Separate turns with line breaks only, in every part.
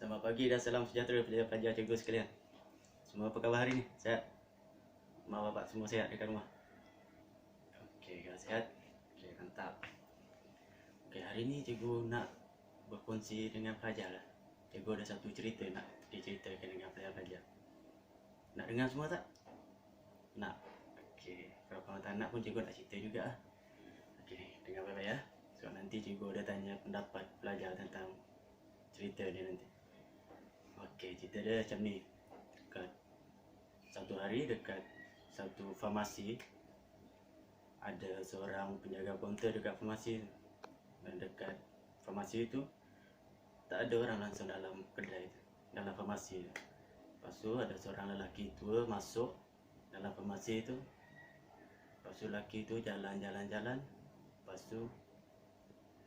Selamat pagi dan salam sejahtera pelajar-pelajar cikgu sekalian. Semua apa khabar hari ni? Sehat? Mak bapak semua sehat dekat rumah? Okey, kalau sehat? Okey, mantap. Okey, hari ni cikgu nak berkongsi dengan pelajar lah. Cikgu ada satu cerita nak diceritakan dengan pelajar-pelajar. Nak dengar semua tak? Nak? Okey, kalau korang tak nak pun cikgu nak cerita juga lah. Okey, dengar baik-baik ya. Sebab nanti cikgu ada tanya pendapat pelajar tentang cerita dia nanti. Okey, cerita dia macam ni. Dekat satu hari dekat satu farmasi, ada seorang penjaga kaunter dekat farmasi. Dan dekat farmasi itu tak ada orang langsung dalam kedai itu, dalam farmasi itu. Lepas tu ada seorang lelaki tua masuk dalam farmasi itu. Lepas tu lelaki itu jalan-jalan-jalan. Lepas tu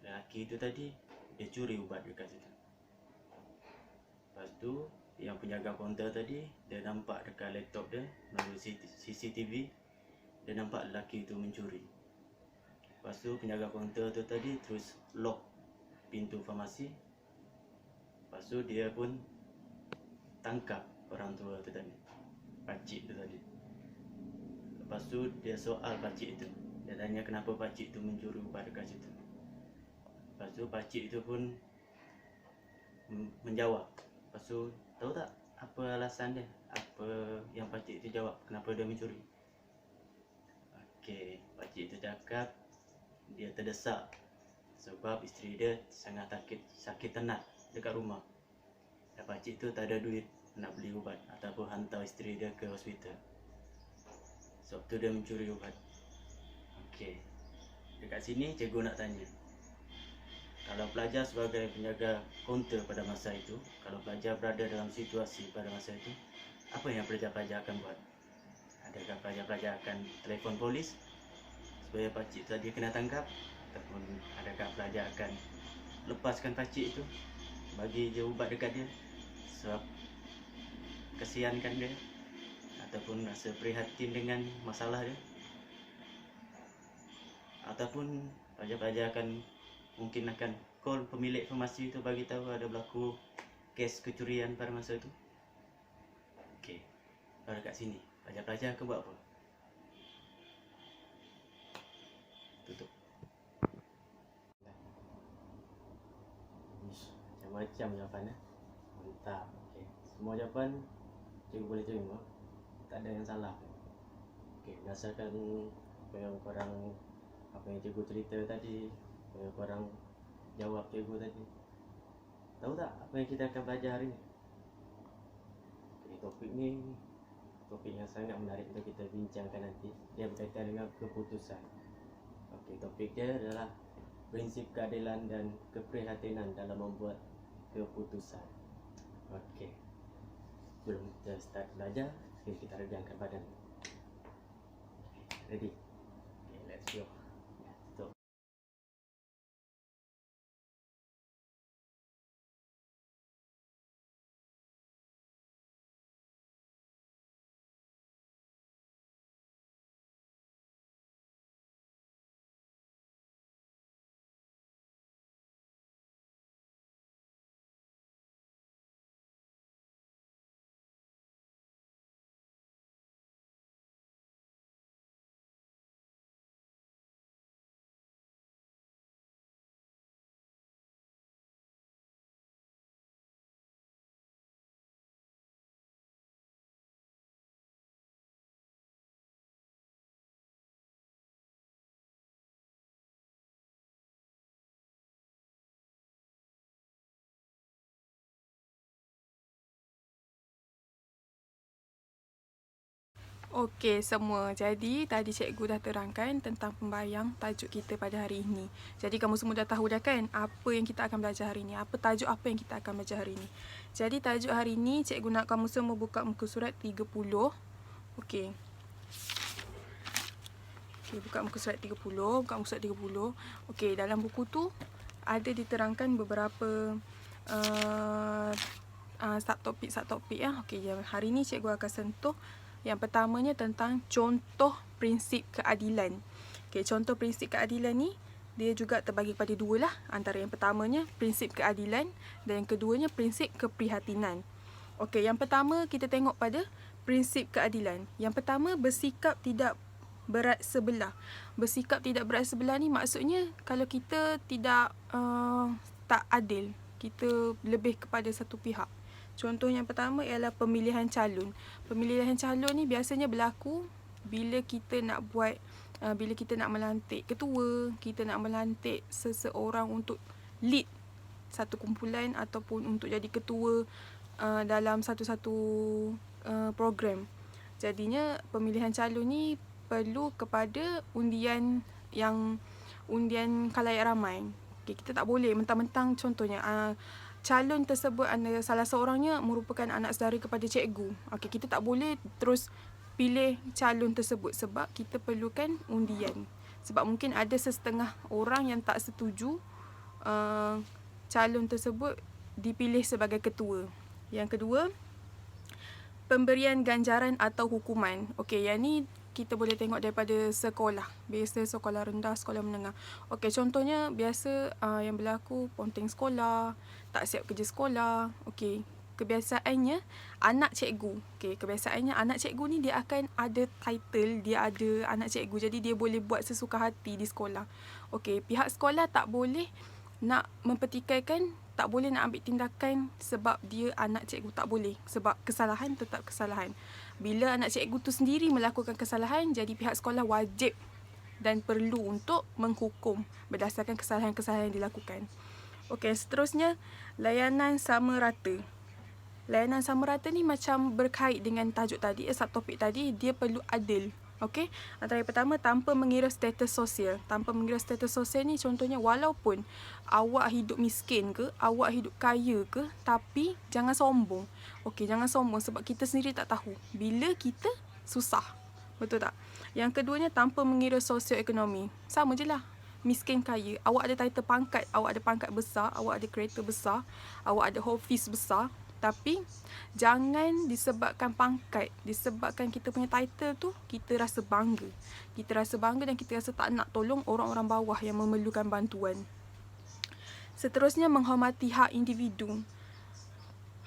lelaki itu tadi dia curi ubat dekat situ. Lepas tu yang penjaga kaunter tadi dia nampak dekat laptop dia melalui CCTV, dia nampak lelaki itu mencuri. Lepas tu penjaga kaunter tu tadi terus lock pintu farmasi. Lepas tu dia pun tangkap orang tua tu tadi, pakcik tu tadi. Lepas tu dia soal pakcik itu. Dia tanya kenapa pakcik tu mencuri ubat dekat situ. Lepas tu pakcik itu pun menjawab. Lepas tu tahu tak apa alasan dia? Apa yang pakcik itu jawab kenapa dia mencuri? Okey, pakcik itu cakap dia terdesak sebab isteri dia sangat sakit tenat dekat rumah. Dan pakcik itu tak ada duit nak beli ubat ataupun hantar isteri dia ke hospital. Sebab tu dia mencuri ubat. Okey, dekat sini cikgu nak tanya, kalau pelajar sebagai penjaga kaunter pada masa itu, kalau pelajar berada dalam situasi pada masa itu, apa yang pelajar-pelajar akan buat? Adakah pelajar-pelajar akan telefon polis supaya pakcik tadi kena tangkap? Ataupun adakah pelajar akan lepaskan pakcik itu, bagi je ubat dekat dia sebab kesiankan dia, ataupun rasa prihatin dengan masalah dia? Ataupun pelajar-pelajar mungkin akan call pemilik farmasi itu bagi tahu ada berlaku kes kecurian pada masa itu. Okey, kalau dekat sini pelajar-pelajar akan buat apa? Tutup. Macam-macam jawapan. Mantap. Okey, semua jawapan cikgu boleh terima. Tak ada yang salah. Okey, berdasarkan apa yang cikgu cerita tadi, apa yang korang jawab cikgu tadi, tahu tak apa yang kita akan belajar hari ni? Okay, topik yang sangat menarik untuk kita bincangkan nanti. Dia berkaitan dengan keputusan. Okey, topik dia adalah prinsip keadilan dan keprihatinan dalam membuat keputusan. Okey, sebelum kita start belajar, kita regangkan badan. Okay, ready? Okay, let's go. Stop.
Okey semua, jadi tadi cikgu dah terangkan tentang pembayang tajuk kita pada hari ini. Jadi kamu semua dah tahu dah kan apa yang kita akan belajar hari ini, apa tajuk apa yang kita akan belajar hari ini. Jadi tajuk hari ini cikgu nak kamu semua buka muka surat 30. Okey. Buka muka surat 30, Okey, dalam buku tu ada diterangkan beberapa subtopik ya. Okey, hari ni cikgu akan sentuh yang pertamanya tentang contoh prinsip keadilan. Okey, contoh prinsip keadilan ni dia juga terbagi kepada dua lah. Antara yang pertamanya prinsip keadilan dan yang keduanya prinsip keprihatinan. Okey, yang pertama kita tengok pada prinsip keadilan. Yang pertama, bersikap tidak berat sebelah. Bersikap tidak berat sebelah ni maksudnya kalau kita tidak tak adil, kita lebih kepada satu pihak. Contoh yang pertama ialah pemilihan calon. Pemilihan calon ni biasanya berlaku bila kita nak buat bila kita nak melantik ketua, kita nak melantik seseorang untuk lead satu kumpulan ataupun untuk jadi ketua dalam satu-satu program. Jadinya pemilihan calon ni perlu kepada undian khalayak ramai. Okay, kita tak boleh mentang-mentang contohnya calon tersebut salah seorangnya merupakan anak saudara kepada cikgu. Okay, kita tak boleh terus pilih calon tersebut sebab kita perlukan undian. Sebab mungkin ada sesetengah orang yang tak setuju calon tersebut dipilih sebagai ketua. Yang kedua, pemberian ganjaran atau hukuman. Okey, yang ni kita boleh tengok daripada sekolah. Biasa sekolah rendah, sekolah menengah. Okey, contohnya biasa yang berlaku ponteng sekolah, tak siap kerja sekolah. Okey, kebiasaannya anak cikgu. Okey, kebiasaannya anak cikgu ni dia akan ada title, dia ada anak cikgu. Jadi dia boleh buat sesuka hati di sekolah. Okey, pihak sekolah tak boleh nak mempertikaikan, tak boleh nak ambil tindakan sebab dia anak cikgu, tak boleh. Sebab kesalahan tetap kesalahan. Bila anak cikgu tu sendiri melakukan kesalahan, jadi pihak sekolah wajib dan perlu untuk menghukum berdasarkan kesalahan-kesalahan yang dilakukan. Okey, seterusnya layanan sama rata. Layanan sama rata ni macam berkait dengan tajuk tadi, subtopik tadi, dia perlu adil. Okey, antara yang pertama, tanpa mengira status sosial. Tanpa mengira status sosial ni contohnya walaupun awak hidup miskin ke, awak hidup kaya ke, tapi jangan sombong. Okey, jangan sombong sebab kita sendiri tak tahu bila kita susah. Betul tak? Yang keduanya, tanpa mengira sosioekonomi. Sama je lah. Miskin kaya, awak ada title pangkat, awak ada pangkat besar, awak ada kereta besar, awak ada office besar. Tapi jangan disebabkan pangkat, disebabkan kita punya title tu, kita rasa bangga. Kita rasa bangga dan kita rasa tak nak tolong orang-orang bawah yang memerlukan bantuan. Seterusnya, menghormati hak individu.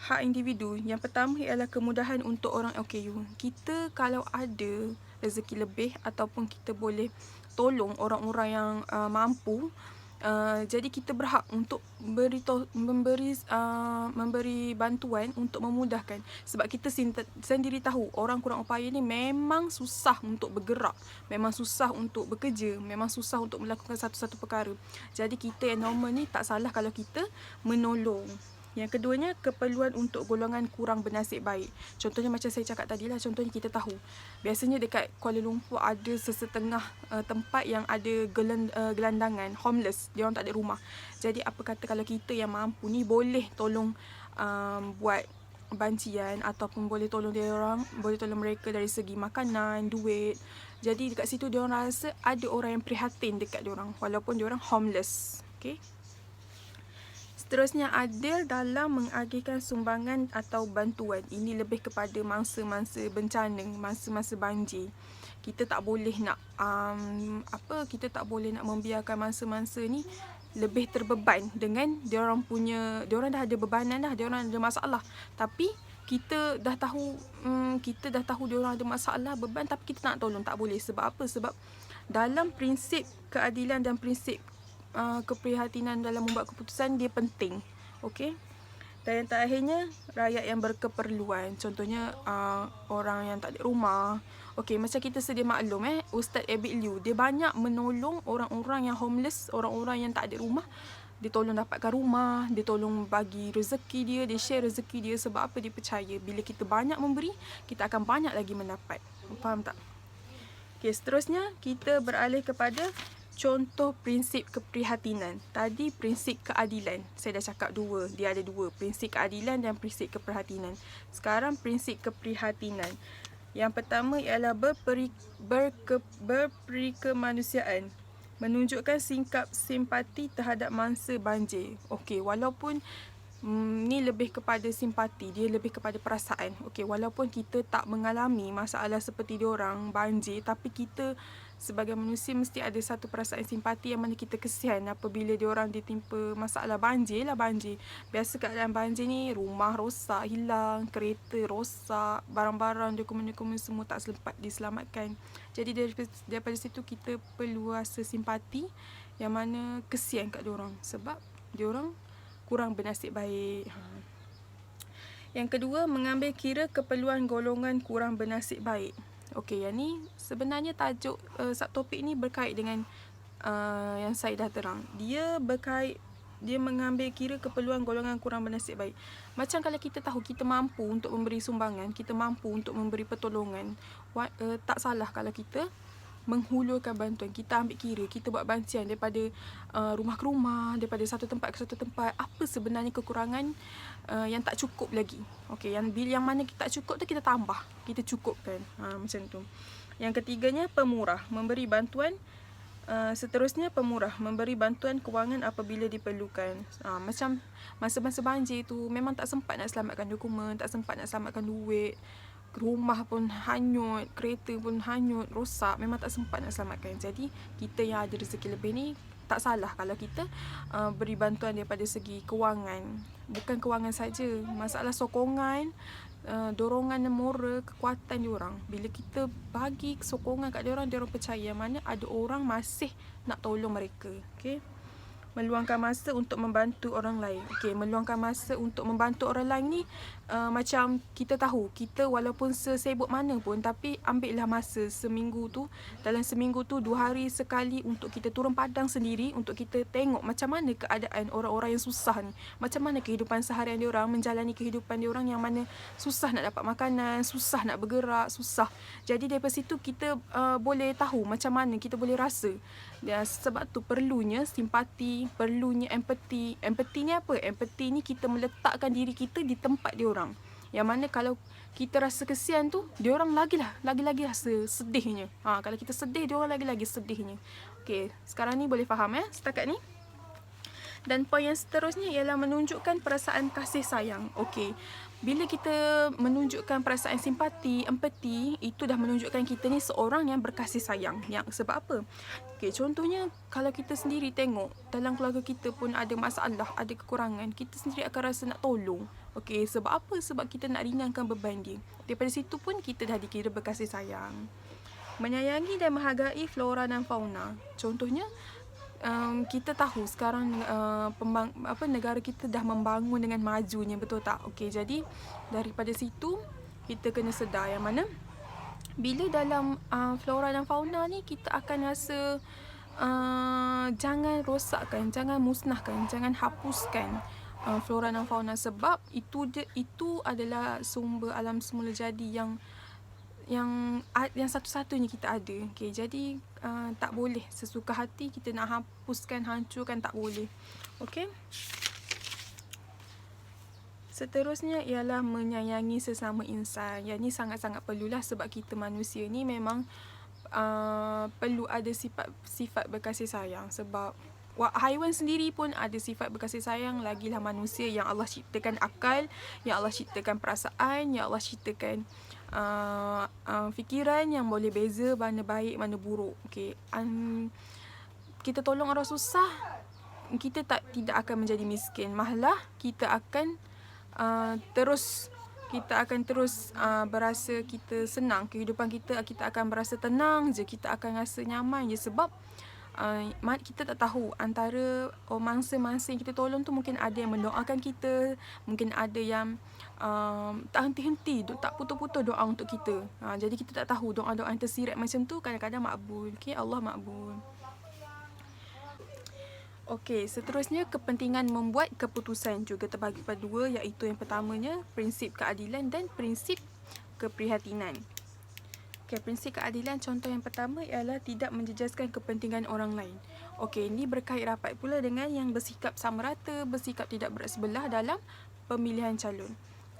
Hak individu. Yang pertama ialah kemudahan untuk orang OKU. Kita kalau ada rezeki lebih ataupun kita boleh tolong orang-orang yang mampu, jadi kita berhak untuk memberi bantuan untuk memudahkan. Sebab kita sendiri tahu orang kurang upaya ni memang susah untuk bergerak, memang susah untuk bekerja, memang susah untuk melakukan satu-satu perkara. Jadi kita yang normal ni tak salah kalau kita menolong. Yang keduanya, keperluan untuk golongan kurang bernasib baik. Contohnya macam saya cakap tadi lah, contohnya kita tahu biasanya dekat Kuala Lumpur ada sesetengah tempat yang ada gelandangan, homeless, dia orang tak ada rumah. Jadi apa kata kalau kita yang mampu ni boleh tolong buat bancian ataupun boleh tolong dia orang, boleh tolong mereka dari segi makanan, duit. Jadi dekat situ dia orang rasa ada orang yang prihatin dekat dia orang walaupun dia orang homeless. Okey. Seterusnya, adil dalam mengagihkan sumbangan atau bantuan. Ini lebih kepada mangsa-mangsa bencana, mangsa-mangsa banjir. Kita tak boleh nak kita tak boleh nak membiarkan mangsa-mangsa ni lebih terbeban dengan dia orang dah ada bebanan dah, dia orang ada masalah. Tapi kita dah tahu dia orang ada masalah, beban, tapi kita tak nak tolong, tak boleh. Sebab apa? Sebab dalam prinsip keadilan dan prinsip keprihatinan dalam membuat keputusan dia penting. Okey. Dan yang terakhirnya, rakyat yang berkeperluan. Contohnya orang yang tak ada rumah. Okey, macam kita sedia maklum Ustaz Abid Liu, dia banyak menolong orang-orang yang homeless, orang-orang yang tak ada rumah. Dia tolong dapatkan rumah, dia tolong bagi rezeki dia share rezeki dia. Sebab apa? Dia percaya bila kita banyak memberi, kita akan banyak lagi mendapat. Faham tak? Okey, seterusnya kita beralih kepada contoh prinsip keprihatinan. Tadi prinsip keadilan. Saya dah cakap dua. Dia ada dua. Prinsip keadilan dan prinsip keprihatinan. Sekarang prinsip keprihatinan. Yang pertama ialah berperikemanusiaan. Menunjukkan sikap simpati terhadap mangsa banjir. Okey, walaupun ni lebih kepada simpati, dia lebih kepada perasaan. Okey, walaupun kita tak mengalami masalah seperti diorang banjir, tapi kita sebagai manusia mesti ada satu perasaan simpati yang mana kita kesian apabila diorang ditimpa masalah banjir lah, banjir. Biasa keadaan banjir ni, rumah rosak, hilang, kereta rosak, barang-barang, dokumen-dokumen semua tak sempat diselamatkan. Jadi daripada situ kita perlu rasa simpati yang mana kesian kat diorang sebab diorang kurang bernasib baik. Yang kedua, mengambil kira keperluan golongan kurang bernasib baik. Okey, yang ni sebenarnya tajuk subtopik ni berkait dengan yang saya dah terang. Dia mengambil kira keperluan golongan kurang bernasib baik. Macam kalau kita tahu kita mampu untuk memberi sumbangan, kita mampu untuk memberi pertolongan, tak salah kalau kita menghulurkan bantuan. Kita ambil kira, kita buat bancian daripada rumah ke rumah, daripada satu tempat ke satu tempat. Apa sebenarnya kekurangan yang tak cukup lagi. Okey, yang mana kita tak cukup tu kita tambah, kita cukupkan. Macam tu. Yang ketiganya, pemurah, memberi bantuan. Seterusnya, pemurah, memberi bantuan kewangan apabila diperlukan. Macam masa-masa banjir tu memang tak sempat nak selamatkan dokumen, tak sempat nak selamatkan duit, rumah pun hanyut, kereta pun hanyut, rosak, memang tak sempat nak selamatkan. Jadi kita yang ada rezeki lebih ni tak salah kalau kita beri bantuan daripada segi kewangan. Bukan kewangan saja, masalah sokongan, dorongan moral, kekuatan diorang. Bila kita bagi sokongan kat diorang, diorang percaya mana ada orang masih nak tolong mereka. Okay? Meluangkan masa untuk membantu orang lain. Okey, meluangkan masa untuk membantu orang lain ni macam kita tahu, kita walaupun sesibuk mana pun, tapi ambillah masa seminggu tu, dalam seminggu tu 2 hari sekali untuk kita turun padang sendiri, untuk kita tengok macam mana keadaan orang-orang yang susah ni. Macam mana kehidupan seharian diorang, menjalani kehidupan diorang yang mana susah nak dapat makanan, susah nak bergerak, susah. Jadi daripada situ kita boleh tahu macam mana, kita boleh rasa. Dan sebab tu perlunya simpati, perlunya empati. Empati ni apa? Empati ni kita meletakkan diri kita di tempat diorang. Yang mana kalau kita rasa kesian tu, diorang lagi-lagi rasa sedihnya. Kalau kita sedih, diorang lagi-lagi sedihnya. Okey, sekarang ni boleh faham setakat ni? Dan poin yang seterusnya ialah menunjukkan perasaan kasih sayang. Okey, bila kita menunjukkan perasaan simpati, empati, itu dah menunjukkan kita ni seorang yang berkasih sayang. Sebab apa? Okey, contohnya kalau kita sendiri tengok dalam keluarga kita pun ada masalah, ada kekurangan, kita sendiri akan rasa nak tolong. Okey, sebab apa? Sebab kita nak ringankan beban dia. Daripada situ pun kita dah dikira berkasih sayang. Menyayangi dan menghargai flora dan fauna. Contohnya, kita tahu sekarang negara kita dah membangun dengan majunya, betul tak? Okey, jadi daripada situ kita kena sedar yang mana bila dalam flora dan fauna ni kita akan rasa jangan rosakkan, jangan musnahkan, jangan hapuskan flora dan fauna, sebab itu adalah sumber alam semula jadi yang satu-satunya kita ada. Okay, jadi tak boleh sesuka hati kita nak hapuskan, hancurkan, tak boleh. Okay. Seterusnya ialah menyayangi sesama insan. Yang ni sangat-sangat perlulah sebab kita manusia ni memang perlu ada sifat berkasih sayang. Sebab haiwan sendiri pun ada sifat berkasih sayang, lagilah manusia yang Allah ciptakan akal, yang Allah ciptakan perasaan, yang Allah ciptakan fikiran yang boleh beza mana baik mana buruk. Okay. Kita tolong orang susah, kita tidak akan menjadi miskin, malah kita akan terus berasa kita senang, kehidupan kita akan berasa tenang je, kita akan rasa nyaman je, sebab kita tak tahu antara mangsa-mangsa yang kita tolong tu mungkin ada yang mendoakan kita, mungkin ada yang tak henti-henti, tak putus-putus doa untuk kita. Jadi kita tak tahu doa-doa yang tersirat macam tu kadang-kadang makbul. Okay, Allah makbul. Okey, seterusnya kepentingan membuat keputusan juga terbagi pada dua, iaitu yang pertamanya prinsip keadilan dan prinsip keprihatinan. Okey, prinsip keadilan contoh yang pertama ialah tidak menjejaskan kepentingan orang lain. Okey, ini berkait rapat pula dengan yang bersikap sama rata, bersikap tidak bersebelah dalam pemilihan calon.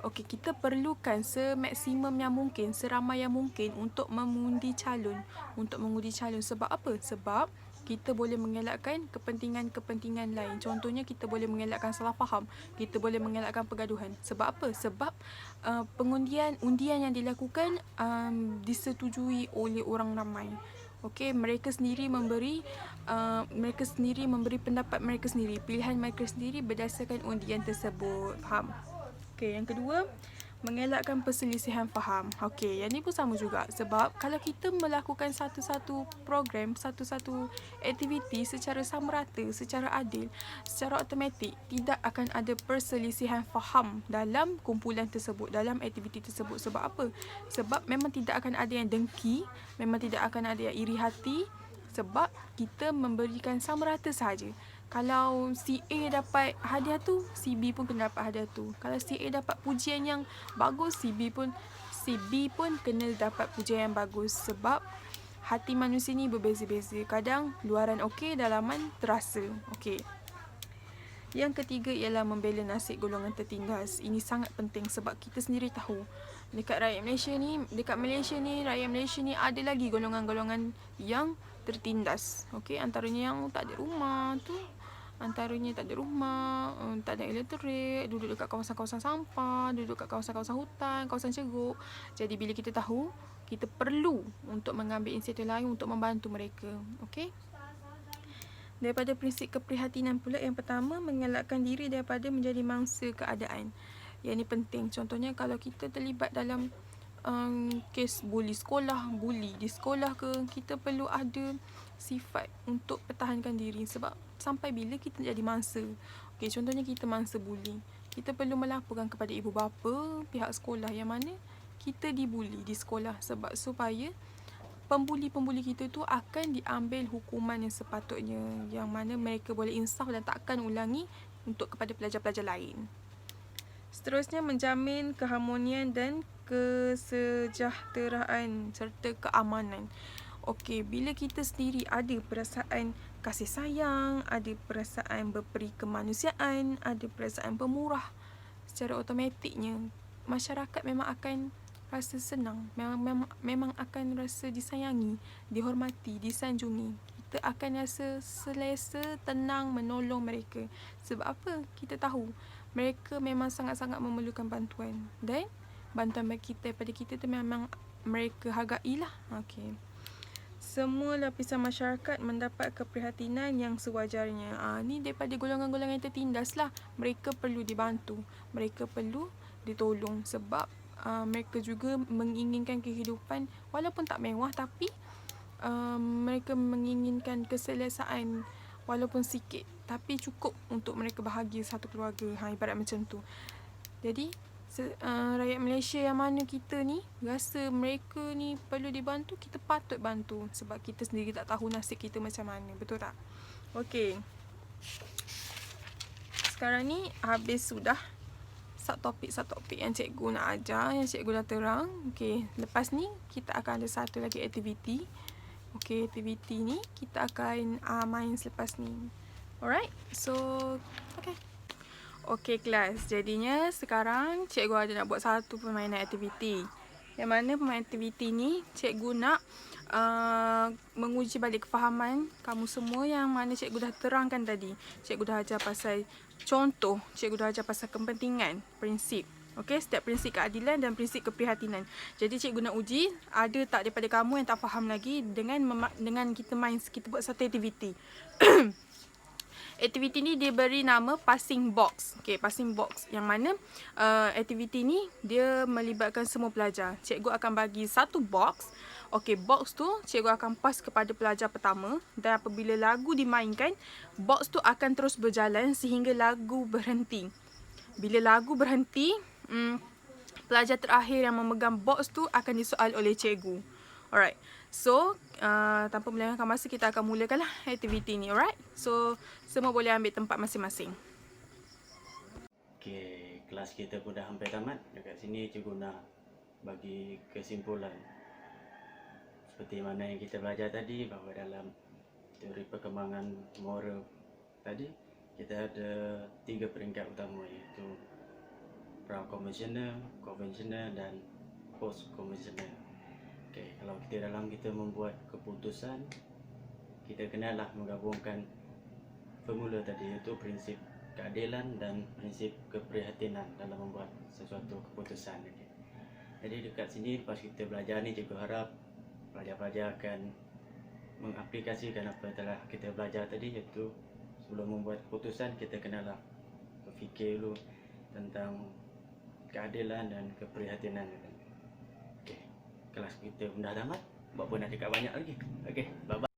Okey, kita perlukan semaksimum yang mungkin, seramai yang mungkin untuk mengundi calon. Sebab apa? Sebab kita boleh mengelakkan kepentingan-kepentingan lain. Contohnya kita boleh mengelakkan salah faham, kita boleh mengelakkan pergaduhan. Sebab apa? Sebab undian yang dilakukan disetujui oleh orang ramai. Okey, mereka sendiri memberi pendapat mereka sendiri, pilihan mereka sendiri berdasarkan undian tersebut. Faham? Okey, yang kedua, mengelakkan perselisihan faham. Okey, yang ni pun sama juga. Sebab kalau kita melakukan satu-satu program, satu-satu aktiviti secara sama rata, secara adil, secara automatik, tidak akan ada perselisihan faham dalam kumpulan tersebut, dalam aktiviti tersebut. Sebab apa? Sebab memang tidak akan ada yang dengki, memang tidak akan ada yang iri hati, sebab kita memberikan sama rata sahaja. Kalau si A dapat hadiah tu, si B pun kena dapat hadiah tu. Kalau si A dapat pujian yang bagus, si B pun kena dapat pujian yang bagus. Sebab hati manusia ni berbeza-beza. Kadang luaran okey, dalaman terasa. Okey. Yang ketiga ialah membela nasib golongan tertindas. Ini sangat penting sebab kita sendiri tahu dekat Malaysia ni rakyat Malaysia ni ada lagi golongan-golongan yang tertindas. Okey, antaranya yang tak ada rumah tu, tak ada elektrik, duduk dekat kawasan-kawasan sampah, duduk dekat kawasan-kawasan hutan, kawasan ceruk. Jadi bila kita tahu, kita perlu untuk mengambil inisiatif lain untuk membantu mereka. Okey. Daripada prinsip keprihatinan pula, yang pertama, mengelakkan diri daripada menjadi mangsa keadaan. Yang ini penting. Contohnya kalau kita terlibat dalam kes bully di sekolah ke, kita perlu ada sifat untuk pertahankan diri. Sebab sampai bila kita jadi mangsa. Okey, contohnya kita mangsa bully, kita perlu melaporkan kepada ibu bapa, pihak sekolah yang mana kita dibuli di sekolah, sebab supaya pembuli-pembuli kita tu akan diambil hukuman yang sepatutnya, yang mana mereka boleh insaf dan takkan ulangi untuk kepada pelajar-pelajar lain. Seterusnya, menjamin keharmonian dan kesejahteraan serta keamanan. Okey, bila kita sendiri ada perasaan kasih sayang, ada perasaan berperi kemanusiaan, ada perasaan pemurah, secara automatiknya masyarakat memang akan rasa senang, memang akan rasa disayangi, dihormati, disanjungi. Kita akan rasa selesa, tenang menolong mereka. Sebab apa? Kita tahu mereka memang sangat-sangat memerlukan bantuan, dan bantuan daripada kita tu memang mereka hargailah. Okey. Semua lapisan masyarakat mendapat keprihatinan yang sewajarnya. Ni daripada golongan-golongan yang tertindas lah. Mereka perlu dibantu, mereka perlu ditolong, sebab mereka juga menginginkan kehidupan walaupun tak mewah, tapi mereka menginginkan keselesaan walaupun sikit, tapi cukup untuk mereka bahagia satu keluarga. Ibarat macam tu. Jadi rakyat Malaysia yang mana kita ni rasa mereka ni perlu dibantu, kita patut bantu, sebab kita sendiri tak tahu nasib kita macam mana. Betul tak? Okey. Sekarang ni habis sudah subtopik yang cikgu nak ajar, yang cikgu dah terang. Okey, lepas ni kita akan ada satu lagi aktiviti. Okey, aktiviti ni kita akan main selepas ni. Alright, so okay. Okey kelas, jadinya sekarang cikgu ada nak buat satu permainan aktiviti. Yang mana permainan aktiviti ni cikgu nak menguji balik kefahaman kamu semua yang mana cikgu dah terangkan tadi. Cikgu dah ajar pasal contoh, cikgu dah ajar pasal kepentingan, prinsip. Okey, setiap prinsip keadilan dan prinsip keprihatinan. Jadi cikgu nak uji ada tak daripada kamu yang tak faham lagi dengan kita buat satu aktiviti. Aktiviti ni dia beri nama passing box. Okey, passing box. Yang mana aktiviti ni dia melibatkan semua pelajar. Cikgu akan bagi satu box. Okey, box tu cikgu akan pass kepada pelajar pertama, dan apabila lagu dimainkan, box tu akan terus berjalan sehingga lagu berhenti. Bila lagu berhenti, pelajar terakhir yang memegang box tu akan disoal oleh cikgu. Alright. So, tanpa melengahkan masa, kita akan mulakanlah aktiviti ni. Alright. So, semua boleh ambil tempat masing-masing.
Okey, kelas kita pun dah hampir tamat. Dekat sini cikgu nak bagi kesimpulan. Seperti mana yang kita belajar tadi, bahawa dalam teori perkembangan moral tadi, kita ada 3 peringkat utama, iaitu pra-konvensional, konvensional dan post-konvensional. Okay, kalau kita membuat keputusan, kita kenalah menggabungkan formula tadi, iaitu prinsip keadilan dan prinsip keprihatinan dalam membuat sesuatu keputusan. Okay. Jadi dekat sini lepas kita belajar ni, cikgu harap pelajar-pelajar akan mengaplikasikan apa yang telah kita belajar tadi, iaitu sebelum membuat keputusan kita kenalah berfikir dulu tentang keadilan dan keprihatinan. Okey, kelas kita dah tamat. Buat pun nak cakap banyak lagi. Okey, bye bye.